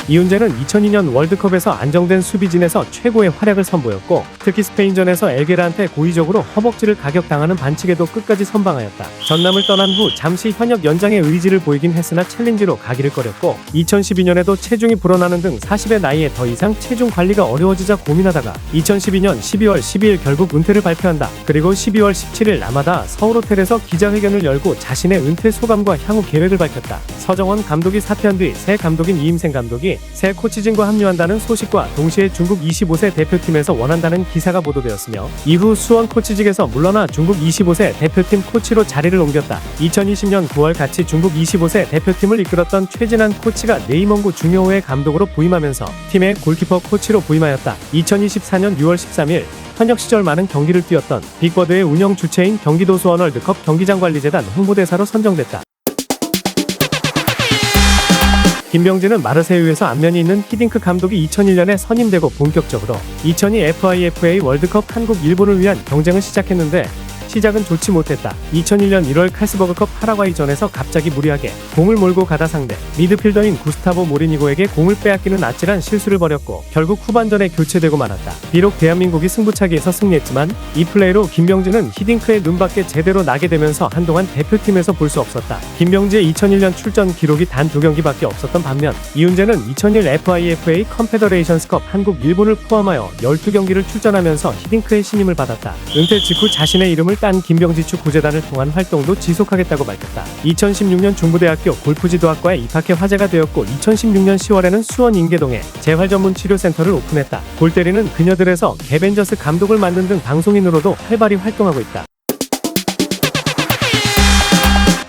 이훈재는 2002년 월드컵에서 안정된 수비진에서 최고의 활약을 선보였고 특히 스페인전에서 엘게라한테 고의적으로 허벅지를 가격당하는 반칙에도 끝까지 선방하였다. 전남을 떠난 후 잠시 현역 연장의 의지를 보이긴 했으나 챌린지로 가기를 꺼렸고 2012년에도 체중이 불어나는 등 40의 나이에 더 이상 체중 관리가 어려워지자 고민하다가 2012년 12월 12일 결국 은퇴를 발표한다. 그리고 12월 17일 라마다 서울호텔에서 기자회견을 열고 자신의 은퇴 소감과 향후 계획을 밝혔다. 서정원 감독이 사퇴한 뒤 새 감독인 이임생 감독이 새 코치진과 합류한다는 소식과 동시에 중국 25세 대표팀에서 원한다는 기사가 보도되었으며 이후 수원 코치직에서 물러나 중국 25세 대표팀 코치로 자리를 옮겼다. 2020년 9월 같이 중국 25세 대표팀을 이끌었던 최진한 코치가 네이멍구 중요호의 감독으로 부임하면서 팀의 골키퍼 코치로 부임하였다. 2024년 6월 13일 현역 시절 많은 경기를 뛰었던 빅버드의 운영 주체인 경기도 수원 월드컵 경기장관리재단 홍보대사로 선정됐다. 김병지는 마르세유에서 안면이 있는 히딩크 감독이 2001년에 선임되고 본격적으로 2002 FIFA 월드컵 한국 일본을 위한 경쟁을 시작했는데 시작은 좋지 못했다. 2001년 1월 칼스버그컵 파라과이전에서 갑자기 무리하게 공을 몰고 가다 상대 미드필더인 구스타보 모리니고에게 공을 빼앗기는 아찔한 실수를 벌였고 결국 후반전에 교체되고 말았다. 비록 대한민국이 승부차기에서 승리했지만 이 플레이로 김병지는 히딩크의 눈밖에 제대로 나게 되면서 한동안 대표팀에서 볼 수 없었다. 김병지의 2001년 출전 기록이 단 2경기밖에 없었던 반면 이훈재는 2001 FIFA 컨페더레이션스컵 한국 일본을 포함하여 12경기를 출전하면서 히딩크의 신임을 받았다. 은퇴 직후 자신의 이름을 딴 김병지 축구재단을 통한 활동도 지속하겠다고 밝혔다. 2016년 중부대학교 골프지도학과에 입학해 화제가 되었고 2016년 10월에는 수원 인계동에 재활전문치료센터를 오픈했다. 골 때리는 그녀들에서 개벤저스 감독을 만든 등 방송인으로도 활발히 활동하고 있다.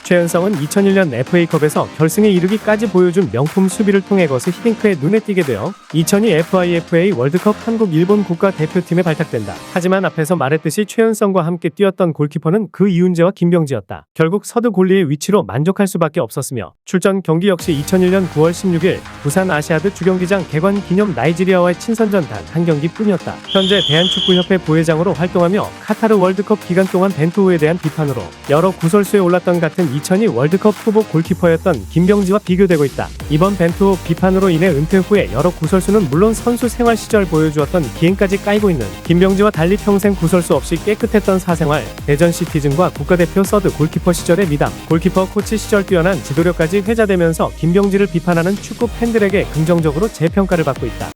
최은성은 2001년 FA컵에서 결승에 이르기까지 보여준 명품 수비를 통해 것을 히딩크의 눈에 띄게 되어 2002 FIFA 월드컵 한국 일본 국가대표팀에 발탁된다. 하지만 앞에서 말했듯이 최은성과 함께 뛰었던 골키퍼는 그 이훈재와 김병지였다. 결국 서드 골리의 위치로 만족할 수밖에 없었으며 출전 경기 역시 2001년 9월 16일 부산 아시아드 주경기장 개관 기념 나이지리아와의 친선전 단 한 경기뿐이었다. 현재 대한축구협회 부회장으로 활동하며 카타르 월드컵 기간 동안 벤투호에 대한 비판으로 여러 구설수에 올랐던 같은 2002 월드컵 후보 골키퍼였던 김병지와 비교되고 있다. 이번 벤투호 비판으로 인해 은퇴 후에 여러 구설수는 물론 선수 생활 시절 보여주었던 기행까지 까이고 있는 김병지와 달리 평생 구설수 없이 깨끗했던 사생활, 대전 시티즌과 국가대표 서드 골키퍼 시절의 미담, 골키퍼 코치 시절 뛰어난 지도력까지 회자되면서 김병지를 비판하는 축구 팬들에게 긍정적으로 재평가를 받고 있다.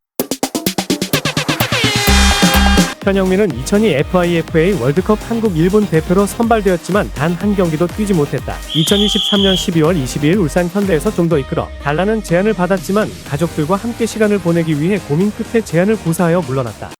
현영민은 2002 FIFA 월드컵 한국 일본 대표로 선발되었지만 단 한 경기도 뛰지 못했다. 2023년 12월 22일 울산 현대에서 좀 더 이끌어 달라는 제안을 받았지만 가족들과 함께 시간을 보내기 위해 고민 끝에 제안을 고사하여 물러났다.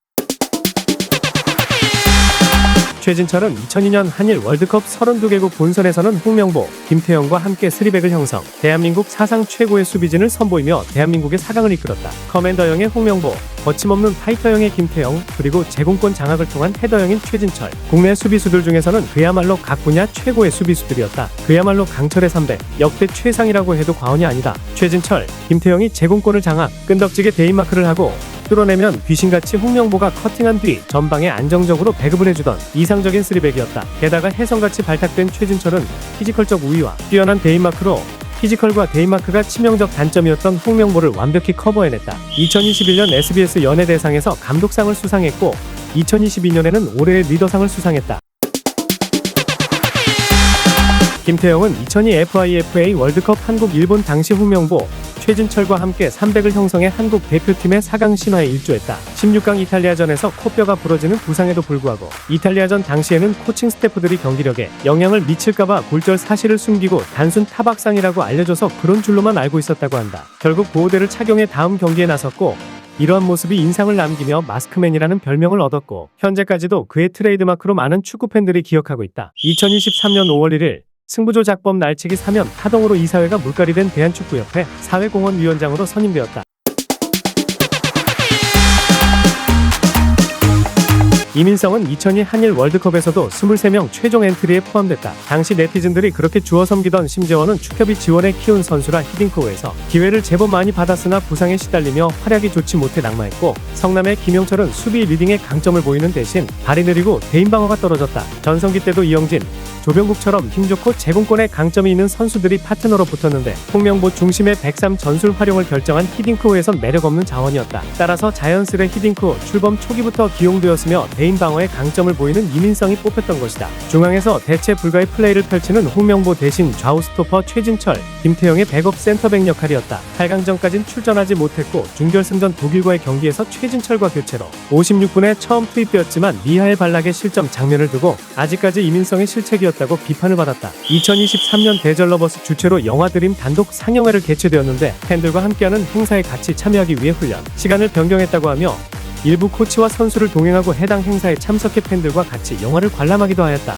최진철은 2002년 한일 월드컵 32개국 본선에서는 홍명보, 김태형과 함께 3백을 형성, 대한민국 사상 최고의 수비진을 선보이며 대한민국의 4강을 이끌었다. 커맨더형의 홍명보, 거침없는 파이터형의 김태형, 그리고 제공권 장악을 통한 헤더형인 최진철. 국내 수비수들 중에서는 그야말로 각 분야 최고의 수비수들이었다. 그야말로 강철의 3백, 역대 최상이라고 해도 과언이 아니다. 최진철, 김태형이 제공권을 장악, 끈덕지게 대인마크를 하고 뚫어내면 귀신같이 홍명보가 커팅한 뒤 전방에 안정적으로 배급을 해주던 이상적인 3백이었다. 게다가 혜성같이 발탁된 최진철은 피지컬적 우위와 뛰어난 대인마크로 피지컬과 대인마크가 치명적 단점이었던 홍명보를 완벽히 커버해냈다. 2021년 SBS 연예대상에서 감독상을 수상했고 2022년에는 올해의 리더상을 수상했다. 김태형은 2002 FIFA 월드컵 한국 일본 당시 홍명보, 최진철과 함께 300을 형성해 한국 대표팀의 4강 신화에 일조했다. 16강 이탈리아전에서 코뼈가 부러지는 부상에도 불구하고 이탈리아전 당시에는 코칭 스태프들이 경기력에 영향을 미칠까봐 골절 사실을 숨기고 단순 타박상이라고 알려줘서 그런 줄로만 알고 있었다고 한다. 결국 보호대를 착용해 다음 경기에 나섰고 이러한 모습이 인상을 남기며 마스크맨이라는 별명을 얻었고 현재까지도 그의 트레이드마크로 많은 축구팬들이 기억하고 있다. 2023년 5월 1일 승부조 작법 날치기 사면 하동으로 이사회가 물갈이 된 대한축구협회 사회공헌위원장으로 선임되었다. 이민성은 2002 한일 월드컵에서도 23명 최종 엔트리에 포함됐다. 당시 네티즌들이 그렇게 주워 섬기던 심재원은 축협이 지원해 키운 선수라 히딩크호에서 기회를 제법 많이 받았으나 부상에 시달리며 활약이 좋지 못해 낙마했고, 성남의 김용철은 수비 리딩에 강점을 보이는 대신 발이 느리고 대인 방어가 떨어졌다. 전성기 때도 이영진, 조병국처럼 힘좋고 제공권에 강점이 있는 선수들이 파트너로 붙었는데 홍명보 중심의 103 전술 활용을 결정한 히딩크호에선 매력 없는 자원이었다. 따라서 자연스레 히딩크호 출범 초기부터 기용되었으며 대인 방어에 강점을 보이는 이민성이 뽑혔던 것이다. 중앙에서 대체 불가의 플레이를 펼치는 홍명보 대신 좌우 스토퍼 최진철, 김태형의 백업 센터백 역할이었다. 8강전까진 출전하지 못했고 준결승전 독일과의 경기에서 최진철과 교체로 56분에 처음 투입되었지만 미하엘 발락의 실점 장면을 두고 아직까지 이민성의 실책이었다고 비판을 받았다. 2023년 대절러버스 주최로 영화 드림 단독 상영회를 개최되었는데 팬들과 함께하는 행사에 같이 참여하기 위해 훈련 시간을 변경했다고 하며 일부 코치와 선수를 동행하고 해당 행사에 참석해 팬들과 같이 영화를 관람하기도 하였다.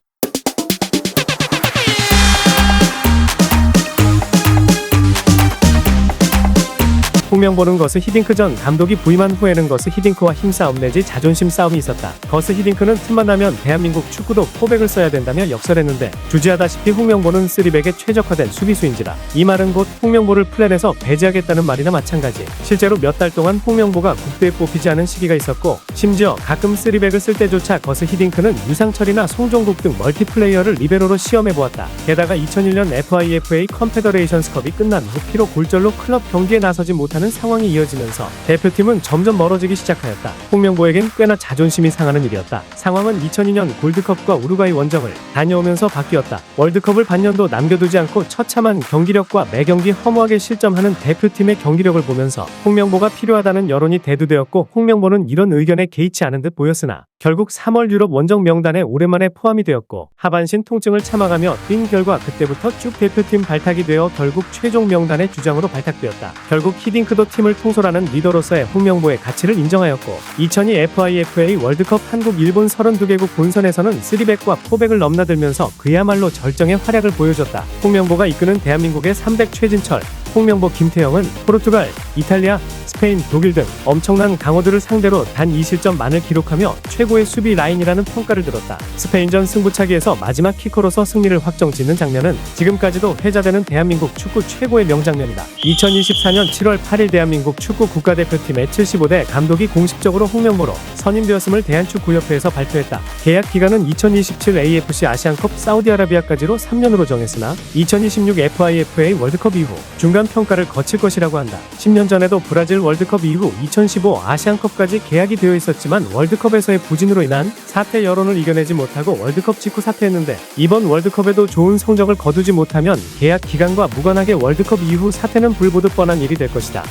홍명보는 거스 히딩크전 감독이 부임한 후에는 거스 히딩크와 힘싸움 내지 자존심 싸움이 있었다. 거스 히딩크는 틈만 나면 대한민국 축구도 포백을 써야 된다며 역설했는데 주지하다시피 홍명보는 3백에 최적화된 수비수인지라 이 말은 곧 홍명보를 플랜에서 배제하겠다는 말이나 마찬가지. 실제로 몇 달 동안 홍명보가 국대에 뽑히지 않은 시기가 있었고 심지어 가끔 3백을 쓸 때조차 거스 히딩크는 유상철이나 송종국 등 멀티플레이어를 리베로로 시험해보았다. 게다가 2001년 FIFA 컨페더레이션스컵이 끝난 후 피로 골절로 클럽 경기에 나서지 못하는 상황이 이어지면서 대표팀은 점점 멀어지기 시작하였다. 홍명보에겐 꽤나 자존심이 상하는 일이었다. 상황은 2002년 골드컵과 우루과이 원정을 다녀오면서 바뀌었다. 월드컵을 반년도 남겨두지 않고 처참한 경기력과 매경기 허무하게 실점하는 대표팀의 경기력을 보면서 홍명보가 필요하다는 여론이 대두되었고 홍명보는 이런 의견에 개의치 않은 듯 보였으나 결국 3월 유럽 원정 명단에 오랜만에 포함이 되었고 하반신 통증을 참아가며 뛴 결과 그때부터 쭉 대표팀 발탁이 되어 결국 최종 명단의 주장으로 발탁되었다. 결국 히딩크도 팀을 통솔하는 리더로서의 홍명보의 가치를 인정하였고 2002 FIFA 월드컵 한국 일본 32개국 본선에서는 3백과 4백을 넘나들면서 그야말로 절정의 활약을 보여줬다. 홍명보가 이끄는 대한민국의 3백 최진철, 홍명보 김태형은 포르투갈, 이탈리아, 스페인, 독일 등 엄청난 강호들을 상대로 단 2실점만을 기록하며 최고의 수비 라인이라는 평가를 들었다. 스페인전 승부차기에서 마지막 키커로서 승리를 확정짓는 장면은 지금까지도 회자되는 대한민국 축구 최고의 명장면이다. 2024년 7월 8일 대한민국 축구 국가대표팀의 75대 감독이 공식적으로 홍명보로 선임되었음을 대한축구협회에서 발표했다. 계약 기간은 2027 AFC 아시안컵 사우디아라비아까지로 3년으로 정했으나 2026 FIFA 월드컵 이후 중간 평가를 거칠 것이라고 한다. 10년 전에도 브라질 월드컵 이후 2015 아시안컵까지 계약이 되어 있었지만 월드컵에서의 부진으로 인한 사퇴 여론을 이겨내지 못하고 월드컵 직후 사퇴했는데 이번 월드컵에도 좋은 성적을 거두지 못하면 계약 기간과 무관하게 월드컵 이후 사퇴는 불보듯 뻔한 일이 될 것이다.